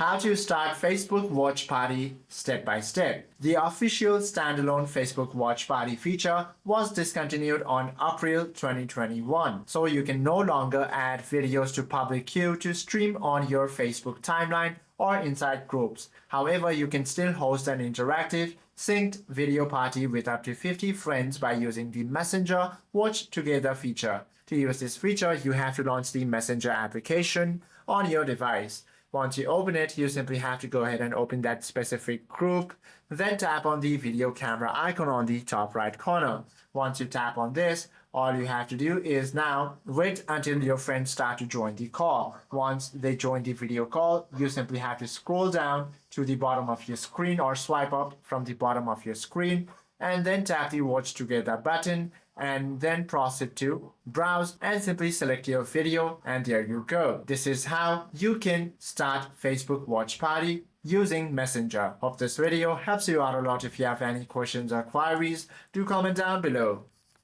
How to start Facebook Watch Party step by step. The official standalone Facebook Watch Party feature was discontinued on April 2021, so you can no longer add videos to public queue to stream on your Facebook timeline or inside groups. However, you can still host an interactive, synced video party with up to 50 friends by using the Messenger Watch Together feature. To use this feature, you have to launch the Messenger application on your device. Once you open it, you simply have to go ahead and open that specific group, then tap on the video camera icon on the top right corner. Once you tap on this, all you have to do is now wait until your friends start to join the call. Once they join the video call, you simply have to scroll down to the bottom of your screen or swipe up from the bottom of your screen and then tap the Watch Together button and then proceed to browse and simply select your video, and there you go. This is how you can start Facebook Watch Party using Messenger. Hope this video helps you out a lot. If you have any questions or queries, do comment down below.